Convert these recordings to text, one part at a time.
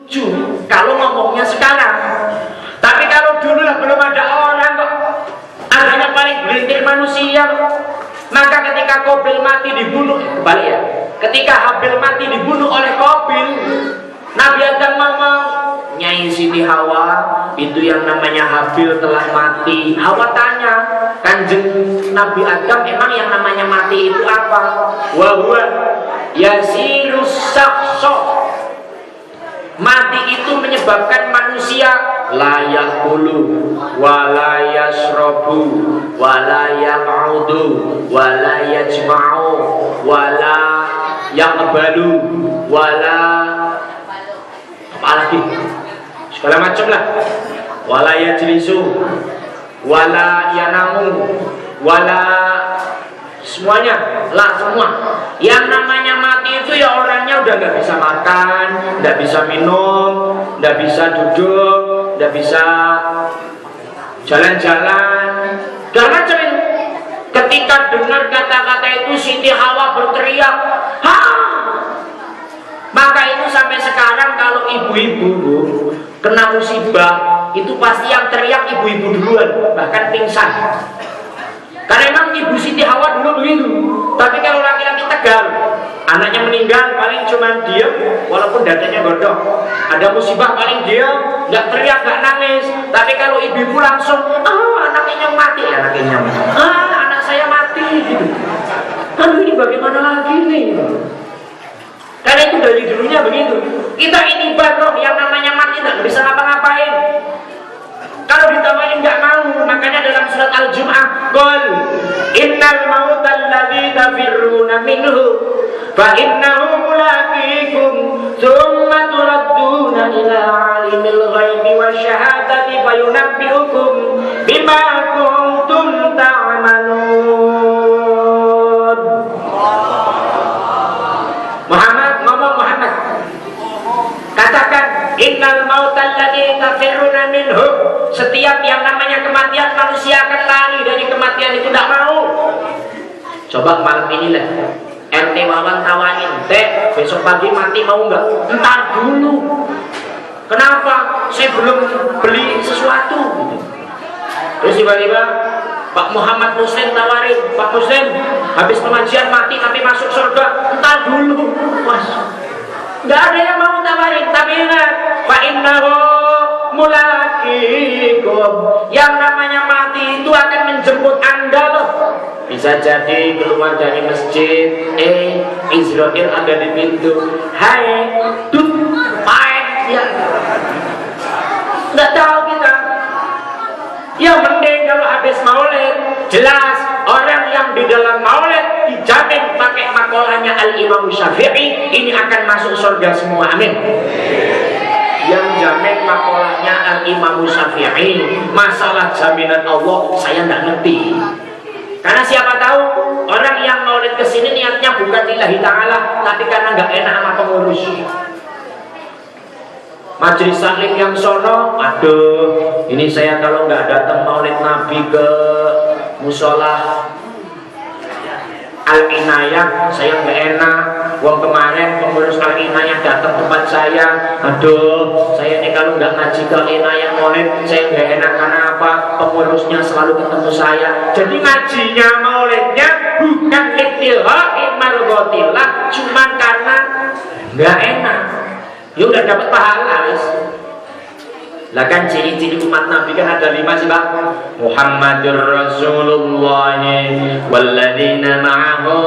lucu kalau ngomongnya sekarang. Tapi kalau dulu lah belum ada orang kok, adanya paling belintir manusia. Maka ketika Qabil mati dibunuh, kembali ya, ketika Habil mati dibunuh oleh Qabil, Nabi Adam ngomong, Nyai Siti Hawa, itu yang namanya Habil telah mati. Hawa tanya, Kanjeng Nabi Adam, emang yang namanya mati itu apa? Wahwa yasirus sakso, mati itu menyebabkan manusia layak bulu, walaya yasrobu, walaya maudu, walaya jma'u, wala yakbalu, wala apalagi segala macam lah, wala yajlisu, wala yanamu, wala semuanya lah, semua yang namanya mati itu ya orangnya udah nggak bisa makan, nggak bisa minum, nggak bisa duduk, nggak bisa jalan-jalan, segala macam itu. Ketika dengar kata-kata itu Siti Hawa berteriak, ha! Maka itu sampai sekarang kalau ibu-ibu kena musibah itu pasti yang teriak ibu-ibu duluan, bahkan pingsan. Karena memang ibu Siti Hawa dulu begitu. Tapi kalau laki-laki Tegal, anaknya meninggal paling cuma diam, walaupun dadanya gondok. Ada musibah paling diam, nggak teriak, nggak nangis. Tapi kalau ibu-ibu langsung, anaknya mati, anak saya mati. Gitu. Aduh, ini bagaimana lagi nih? Karena itu dari dulunya begitu. Kita ini roh yang namanya mati nggak bisa ngapa-ngapain. Kalau ditawarin nggak mau, makanya dalam surat Al-Jum'ah, qul innal mautal ladzi tafirruna minhu fa innahu mulaqikum tsumma turadduna ila alimil ghaibi wasyahadati fayunabbi'ukum bima kuntum ta'malun. Muhammad ngomong, Muhammad katakan, innal mautal ladzi tafirruna minhu, setiap yang namanya kematian manusia akan lari dari kematian itu, tidak mau. Coba malam ini lah RT Wawan tawarin, Teh besok pagi mati mau nggak? Entar dulu. Kenapa? Saya belum beli sesuatu. Terus tiba-tiba Pak Muhammad Muslim tawarin, Pak Muslim habis pengajian mati tapi masuk surga. Entar dulu. Mas, nggak ada yang mau tawarin. Tapi ingat, Pak Innahu mulaqikum, yang namanya mati itu akan menjemput Anda loh. Bisa jadi keluar dari masjid, Israel ada di pintu, hai tut paek, ya nggak tahu kita. Ya mending kalau habis maulid, jelas orang yang di dalam maulid dijamin pakai makolahnya Al-Imam Syafi'i, ini akan masuk surga semua, amin. Yang jamin makolahnya Al-Imam Syafi'i. Masalah jaminan Allah saya nggak ngerti. Karena siapa tahu orang yang maulid kesini niatnya bukan lillahi ta'ala, tapi karena nggak enak sama pengurus. Majelis taklim yang sono, aduh, ini saya kalau nggak datang maulid Nabi ke musola Al-Inayah, saya nggak enak. Wong kemarin pengurus Al-Inayah datang tempat saya, aduh, saya ini kalau nggak ngaji ke Inayah maulid, saya nggak enak. Karena apa? Pengurusnya selalu ketemu saya. Jadi ngajinya maulidnya bukan littillahi margotillah, cuman karena nggak enak. Ya udah dapat pahala, wis. Lah kan ciri-ciri umat Nabi kan ada 5 sih, Pak. Muhammadur Rasulullah walladzina ma'ahu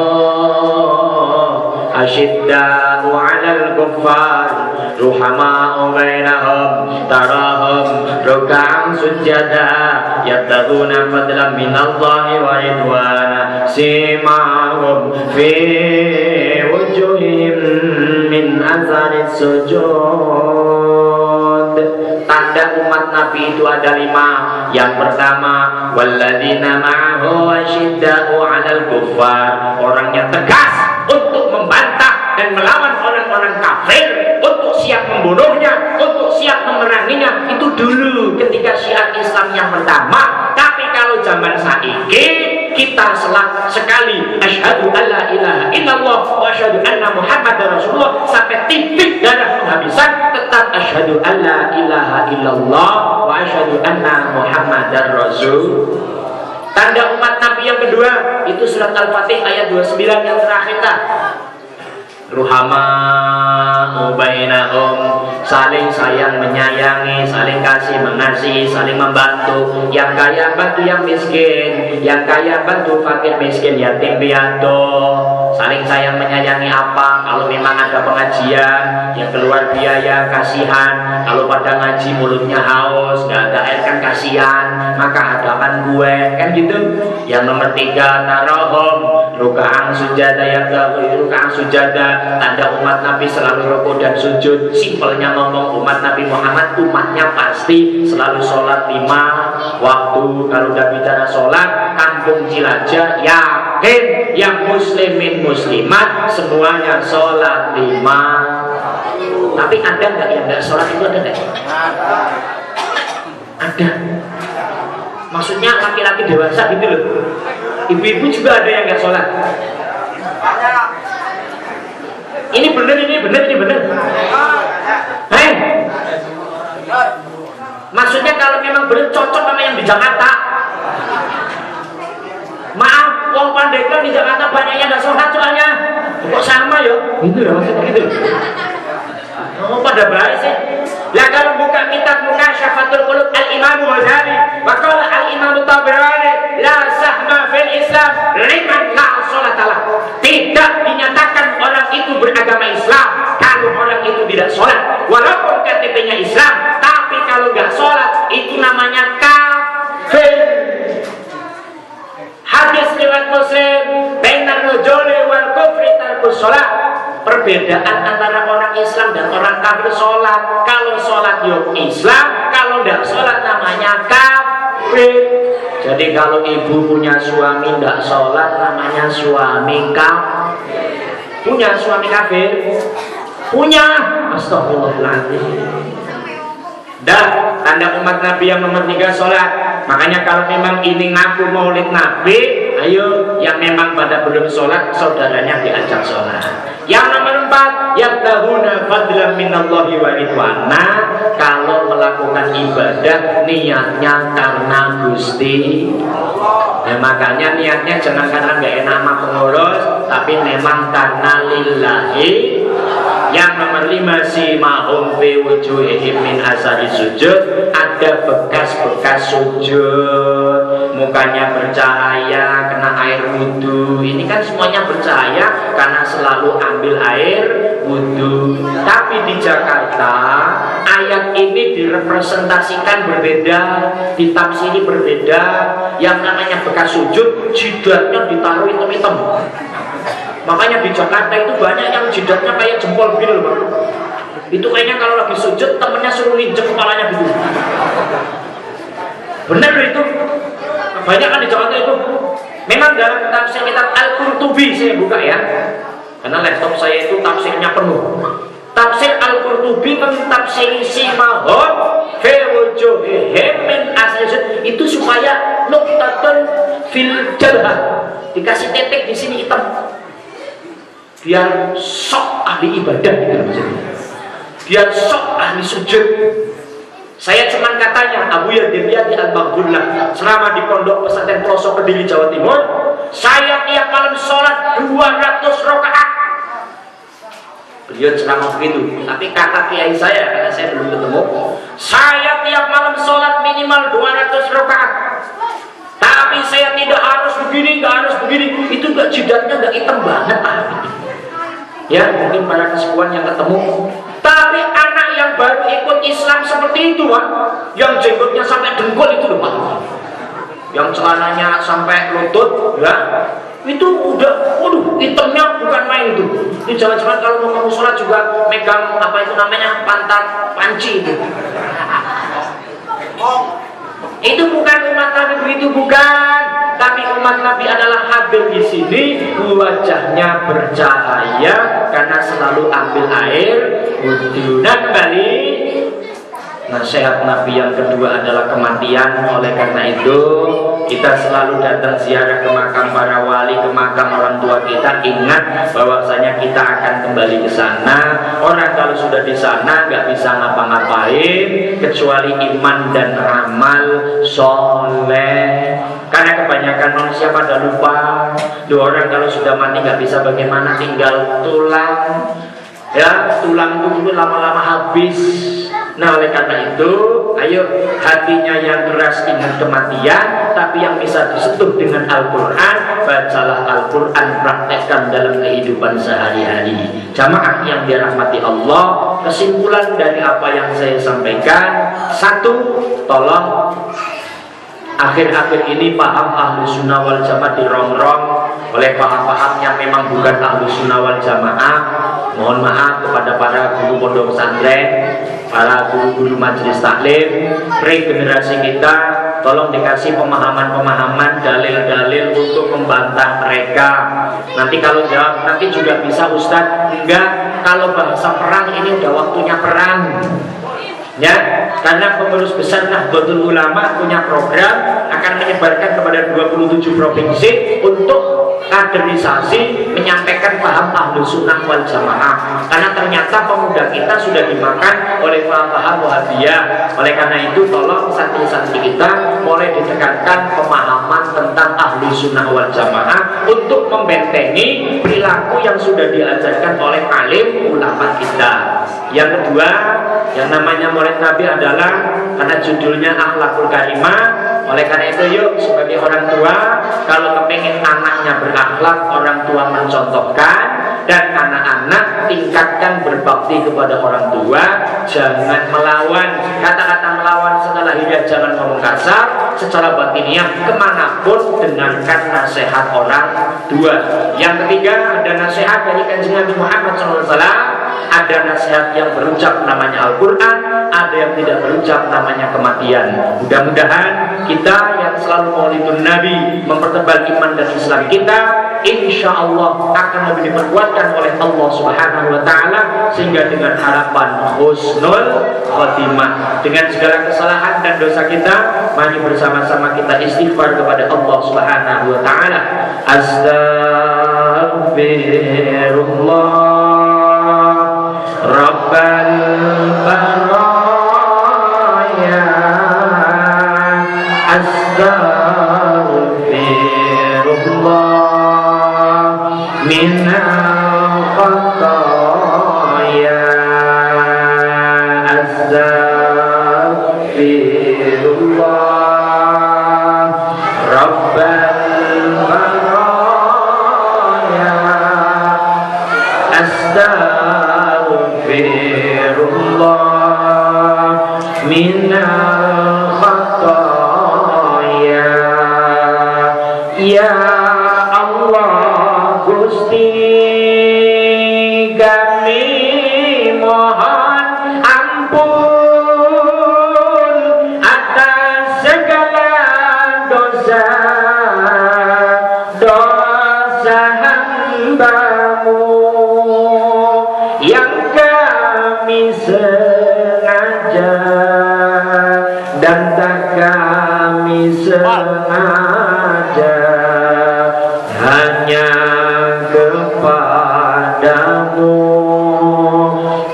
asyidda'u 'alal kuffar ruhama'u bainahum tarahum ruk'an sujada yabtaghuna fadlan minallahi wa ridwana simahum fi wujuhihim min atharis sujud. Tanda umat Nabi itu ada 5. Yang pertama, walladzina ma'ahu asyidda'u 'alal kuffar, orangnya tegas untuk membantah dan melawan orang-orang kafir, untuk siap membunuhnya, untuk siap memeranginya. Itu dulu ketika syiar Islam yang pertama. Tapi kalau zaman saiki kita sekali asyhadu alla ilaha illallah wa asyhadu anna muhammadar rasulullah sampai titik darah penghabisan, tetap asyhadu alla ilaha illallah wa asyhadu anna muhammadar rasul. Tanda umat Nabi yang kedua itu surat Al-Fatih ayat 29 yang terakhir. Ruhama bainahum, saling sayang menyayangi, saling kasih mengasihi, saling membantu. Yang kaya bantu yang miskin, yang kaya bantu fakir miskin, yatim piatu. Saling sayang menyayangi apa? Kalau memang ada pengajian yang keluar biaya, kasihan. Kalau pada ngaji mulutnya haus, nggak ada air kan kasihan, maka hadapan gue kan gitu. Yang nomor 3 tarohum, rukaan sujada, yang rukaan sujada. Tanda umat Nabi selalu rukuk dan sujud. Simpelnya ngomong, umat Nabi Muhammad umatnya pasti selalu sholat 5 waktu. Kalau udah bicara sholat, kampung Cilacap yakin yang muslimin muslimat semuanya sholat 5. Tapi ada nggak yang nggak sholat itu, ada nggak? Ada. Maksudnya laki-laki dewasa gitu loh. Ibu-ibu juga ada yang nggak sholat. Ini bener. Hei, maksudnya kalau memang bener cocok sama yang di Jakarta. Maaf, wong Pandeglang di Jakarta banyak yang nggak sholat soalnya. Kok sama ya? Gitu ya maksudnya gitu. Oh, pada baik sih. Lah kalau buka kitab Mukasyafatul Qulub Al-Imam Ghazali, wa qala Al-Imam Tabrani, la sahma fil Islam liman la sholatalah. Tidak dinyatakan orang itu beragama Islam kalau orang itu tidak sholat. Walaupun KTP-nya Islam, tapi kalau nggak sholat itu namanya kafir. Hadis riwayat Muslim, bainar rajuli wal kufri tarkus sholat. Perbedaan antara orang Islam dan orang kafir sholat. Kalau sholat yuk Islam, kalau tidak sholat namanya kafir. Jadi kalau ibu punya suami tidak sholat namanya suami kafir. Punya suami kafir? Punya. Astagfirullahaladzim. Dan tanda umat Nabi yang nomor 3 sholat. Makanya kalau memang ini ngaku maulid Nabi, ayo yang memang pada belum sholat, saudaranya diajak sholat. Yang nomor 4, yabtahuna fadlan minallahi wa ridwana. Kalau melakukan ibadah niatnya karena Gusti. Ya makanya niatnya jangan karena nggak enak sama pengurus, tapi memang karena lillahi. Yang nomor 5, simahum fi wujuhihim min asari sujud. Ada bekas-bekas sujud, mukanya bercahaya kena air wudhu. Ini kan semuanya bercahaya karena selalu ambil air wudhu. Tapi di Jakarta ayat ini direpresentasikan berbeda, ditafsiri berbeda. Yang namanya bekas sujud, jidatnya ditaruh hitam-hitam. Makanya di Jakarta itu banyak yang jidatnya kayak jempol gitu loh, Bang. Itu kayaknya kalau lagi sujud temennya suruh nginjek kepalanya gitu. Benar itu. Banyak kan di Jakarta itu. Memang dalam tafsir kitab Al-Qurtubi saya buka ya. Karena laptop saya itu tafsirnya penuh. Tafsir Al-Qurtubi mentafsiri simahun fi wujuhihim min asri sujud itu supaya nuqtatun fil jabhah. Dikasih titik di sini hitam. Biar sok ahli ibadah gitu maksudnya. Biar sok ahli sujud. Saya cuma katanya Abu Yadir di Al-Baghdullah selama di pondok pesantren pelosok Kediri Jawa Timur, saya tiap malam sholat 200 rakaat. Beliau ceramah begitu, tapi kata kiai saya karena saya belum ketemu, saya tiap malam sholat minimal 200 rakaat. Tapi saya tidak harus begini, nggak harus begini. Itu gak jidatnya nggak hitam banget ya, mungkin para kesepuan yang ketemu. Tapi anak yang baru ikut Islam seperti itu, Pak, yang jenggotnya sampai dengkul itu loh, Pak, yang celananya sampai lutut, ya, itu udah, waduh, hitamnya bukan main itu. Itu jangan-jangan kalau mau kamu sholat juga megang apa itu namanya pantat panci itu. Itu bukan umat Nabi begitu, bukan. Tapi umat Nabi adalah hadir di sini, wajahnya bercahaya karena selalu ambil air wudhu. Nah kembali, nasihat Nabi yang kedua adalah kematian. Oleh karena itu kita selalu datang ziarah ke makam para wali, ke makam orang tua kita. Ingat bahwasanya kita akan kembali ke sana. Orang kalau sudah di sana nggak bisa ngapa-ngapain kecuali iman dan amal soleh. Karena kebanyakan manusia pada lupa. Dua orang kalau sudah mati nggak bisa bagaimana, tinggal tulang. Ya, tulang itu lama-lama habis. Nah, oleh karena itu, ayo hatinya yang keras ingat kematian, tapi yang bisa disentuh dengan Al-Quran, bacalah Al-Quran, praktekkan dalam kehidupan sehari-hari. Jamaah yang dirahmati Allah, kesimpulan dari apa yang saya sampaikan, satu, tolong akhir-akhir ini paham ahlu sunnah wal jamaah dirongrong oleh paham-paham yang memang bukan ahlu sunnah wal jamaah. Mohon maaf kepada para guru pondok pesantren, para guru-guru majelis taklim, regenerasi kita, tolong dikasih pemahaman-pemahaman, dalil-dalil untuk membantah mereka. Nanti kalau jawab, nanti juga bisa Ustadz, enggak, kalau bahasa perang ini udah waktunya perang. Ya, karena pengurus besar Nahdlatul Ulama punya program akan menyebarkan kepada 27 provinsi untuk kaderisasi menyampaikan paham ahlu sunnah wal jamaah. Karena ternyata pemuda kita sudah dimakan oleh paham Wahabiyah. Oleh karena itu tolong santri-santri kita mulai ditekankan pemahaman tentang ahlu sunnah wal jamaah untuk membentengi perilaku yang sudah diajarkan oleh alim ulama kita. Yang kedua, yang namanya Maulid Nabi adalah karena judulnya Akhlakul Karimah. Oleh karena itu yuk sebagai orang tua, kalau kepengen anaknya berakhlak, orang tua mencontohkan, dan anak-anak tingkatkan berbakti kepada orang tua. Jangan melawan. Kata-kata melawan setelah hidayah jangan ngomong kasar. Secara batiniah kemanapun dengarkan nasihat orang tua. Yang ketiga, ada nasihat dari Kanjeng Nabi Muhammad SAW. Ada nasihat yang berucap namanya Al-Quran, ada yang tidak berucap namanya kematian. Mudah-mudahan kita yang selalu maulidun Nabi mempertebal iman dan Islam kita, insya Allah akan lebih diperkuatkan oleh Allah Subhanahu Wa Taala, sehingga dengan harapan husnul khotimah. Dengan segala kesalahan dan dosa kita, mari bersama-sama kita istighfar kepada Allah Subhanahu Wa Taala. Astaghfirullah Rabbal baraya, astaghfirullah minal khataya, astaghfirullah Rabbal baraya, astaghfirullah minal khataya. Ya Allah Gusti kami mohon ampun atas segala dosa hamba-Mu yang kami sengaja dan tak kami sengaja, hanya kepadamu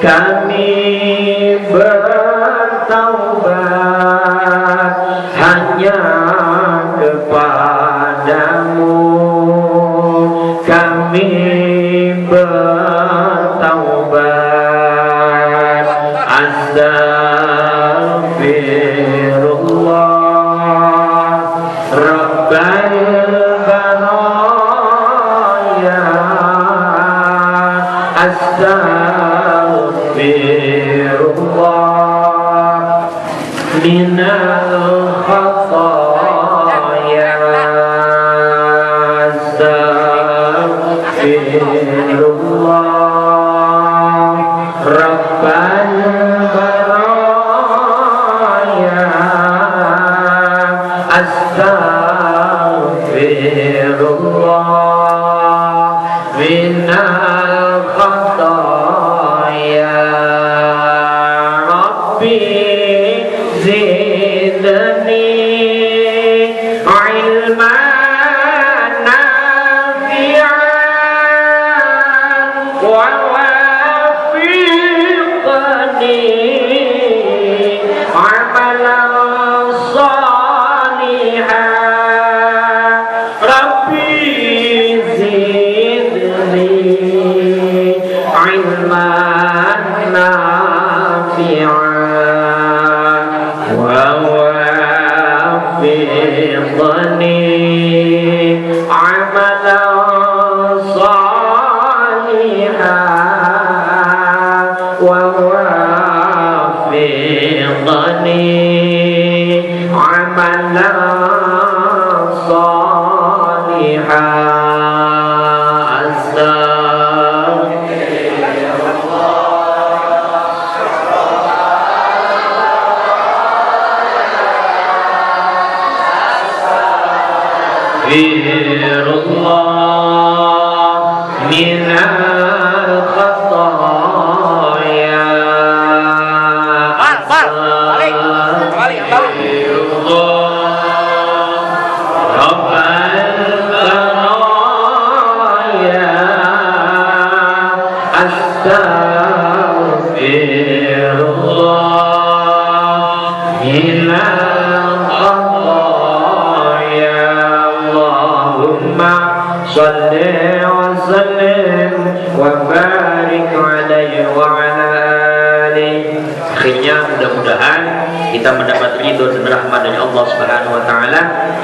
kami bertaubat, hanya kepadamu kami bertaubat. Astaghfirullah Rabbal baraya, astaghfirullah minal khataya, astaghfirullah Rabbal baraya, astaghfirullah minal khataya. Rabbi zidni ilman nafi'an wa wafiqni amalan salihan. Rabbi zidni ilman nafi'an wa wafiqni amalan salihan wa wafiqni amalan salihan. Astaghfirullah minal khataaya. Astaghfirullah minal khataaya. Allahumma shalli wa sallim wa barik alaihi wa ala alihi. Akhirnya mudah-mudahan kita mendapat ridho dan rahmat dari Allah Subhanahu wa taala.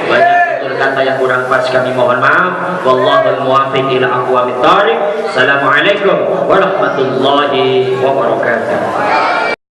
Banyak tutur kata yang kurang pas kami mohon maaf. Wallahul muwaffiq ila aqwamit thariq. Assalamualaikum warahmatullahi wabarakatuh.